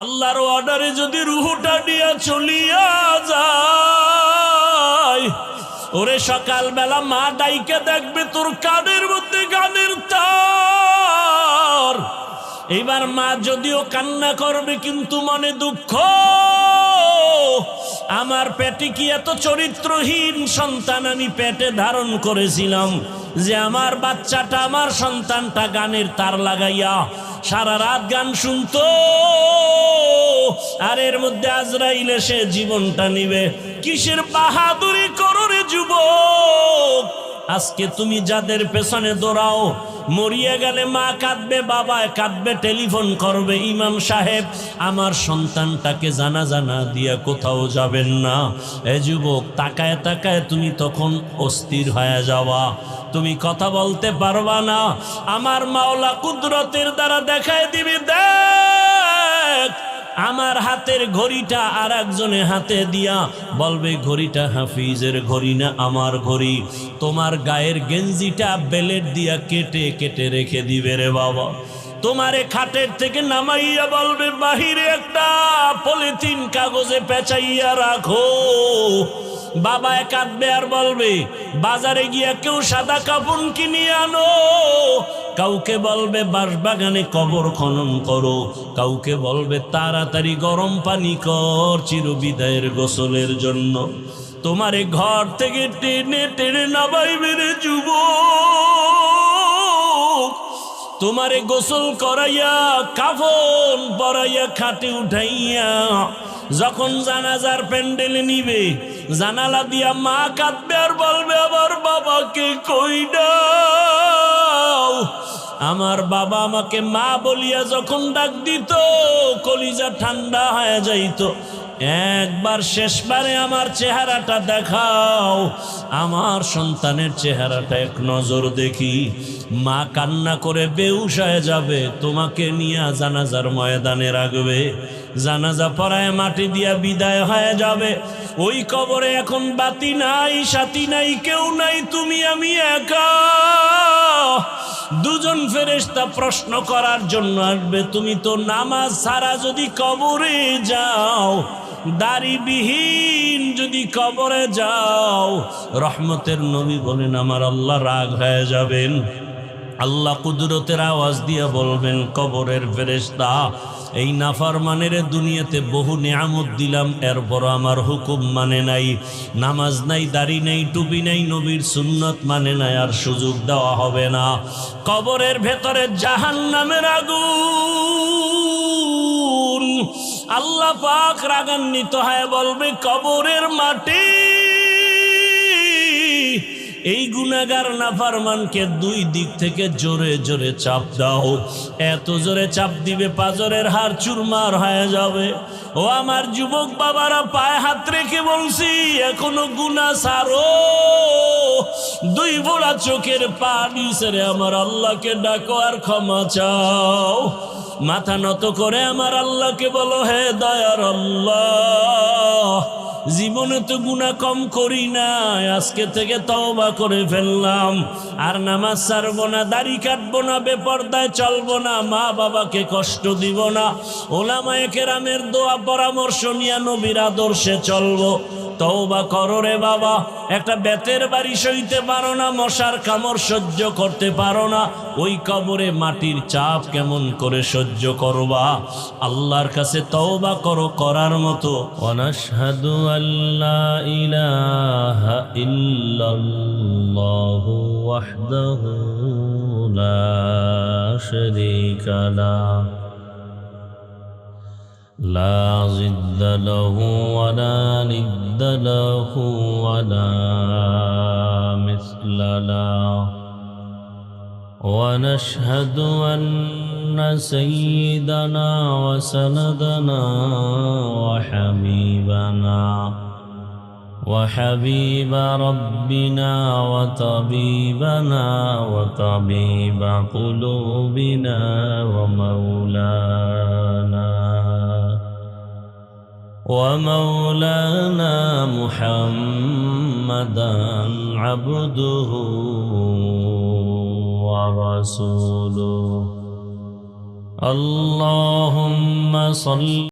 আল্লাহর অর্ডারে যদি রুহটা নিয়ে চলিয়া যায়, ওরে সকালবেলা মা ডাইকে দেখবে তোর কানের মধ্যে গানের তার। এইবার মা যদিও কান্না করবে কিন্তু মনে দুঃখ, আমার পেটে কি এত চরিত্রহীন সন্তান আমি পেটে ধারণ করেছিলাম যে আমার বাচ্চাটা, আমার সন্তানটা গানের তার লাগাইয়া সারা রাত গান শুনতো, আর এর মধ্যে আজরাইল এসে জীবনটা নিবে। কিসের বাহাদুরি করো রে যুবক? আজকে তুমি যাদের পেছনে দৌড়াও, মরিয়ে গেলে মা কাঁদবে, বাবা কাঁদবে, টেলিফোন করবে, ইমাম সাহেব আমার সন্তানটাকে জানাজা না দিয়া কোথাও যাবেন না। এ যুবক, তাকায় তাকায় তুমি তখন অস্থির হয়ে যাওয়া, তুমি কথা বলতে পারবা না। আমার মাওলা কুদরতের দ্বারা দেখায় দিবি, দেখ আমার হাতের ঘড়িটা আর একজনের হাতে দিয়া বলবে ঘড়িটা হাফিজের ঘড়ি না আমার ঘড়ি। তোমার গায়ের গেঞ্জিটা বেলেট দিয়া কেটে কেটে রেখে দিবে রে বাবা। তোমারে খাটের থেকে নামাইয়া বলবে বাহিরে একটা পলিথিন কাগজে পেঁচাইয়া রাখো। বাবা কাঁদবে আর বলবে বাজারে গিয়া কেউ সাদা কাপড় কিনিয়ে আনো। কাউকে বলবে বাঁশবাগানে কবর খনন করো, কাউকে বলবে তাড়াতাড়ি গরম পানি কর চিরবিদায়ের গোসলের জন্য। তোমারে ঘর থেকে টেনে টেনে নামাইবে রে যুবক। তোমারে গোসল করাইয়া কাফন পরাইয়া খাটে উঠাইয়া যখন জানাজার প্যান্ডেলে নিবে, জানালা দিয়া মা কাঁদবে আর বলবে আমার বাবাকে কই দাও। আমার বাবা আমাকে মা বলিয়া যখন ডাক দিত কলিজা ঠান্ডা হয়ে যাইত। একবার শেষবারে আমার চেহারাটা দেখাও, আমার সন্তানের চেহারাটা এক নজর দেখি। মা কান্না করে বেহুশ হয়ে যাবে, তোমাকে নিয়ে জানাজার ময়দানে রাখবে, জানাজা পড়ায় মাটি দিয়া বিদায় হয়ে যাবে। ওই কবরে এখন বাতি নাই, সাথী নাই, কেউ নাই, তুমি আমি একা। দুজন ফেরেশতা প্রশ্ন করার জন্য আসবে, তুমি তো নামাজ ছাড়া যদি কবরে যাও, দাড়িবিহীন যদি কবরে যাও, রহমতের নবী বলেন আমার আল্লাহ রাগ হয়ে যাবেন। আল্লাহ কুদরতের আওয়াজ দিয়ে বলবেন কবরের ফেরেশতা, এই নাফরমানের দুনিয়াতে বহু নিয়ামত দিলাম, এরপর আমার হুকুম মানে নাই, নামাজ নাই, দাড়ি নাই, টুপি নাই, নবীর সুন্নত মানে নাই, আর সুযোগ দেওয়া হবে না। কবরের ভেতরে জাহান্নামের আগুন। আল্লাহ পাক রাগান্বিত হয়ে বলবে কবরের মাটি এই গুনাহগার নাফরমানকে দুই দিক থেকে জোরে জোরে চাপ দাও। এত জোরে চাপ দিবে পাজরের হাড় চুরমার হয়ে যাবে। ও আমার যুবক বাবারা, পায়ে হাত রেখে বলছি এখনো গুনাহ ছাড়ো। দুই ফোঁটা চোখের পানি ছেড়ে আমার আল্লাহকে ডাকো আর ক্ষমা চাও। মাথা নত করে আমার আল্লাহকে বলো, হে দয়ার আল্লাহ, জীবনে তো গুনাহ কম করি না, আজকে থেকে তওবা করে ফেললাম, আর নামাজ ছাড়বো না, দাড়ি কাটবো না, বেপরদায় চলবো না, মা বাবাকে কষ্ট দিব না, ওলামায়ে কেরামের দোয়া পরামর্শ নিয়ে নবীর আদর্শে চলবো। তওবা করো রে বাবা। একটা বেতের বাড়ি সইতে পারো না, মশার কামড় সহ্য করতে পারো না, ওই কবরে মাটির চাপ কেমন করে সহ্য করবা? আল্লাহর কাছে তওবা করো করার মতো। ওয়ানাশহাদু আল্লা ইলাহা ইল্লাল্লাহু ওয়াহদাহু লা শারীকা লাহু لا ضد له ولا ند له ولا مثل له ونشهد أن سيدنا وسندنا وحبيب ربنا وطبيبنا وطبيب قلوبنا ومولانا محمدا عبده ورسوله اللهم صل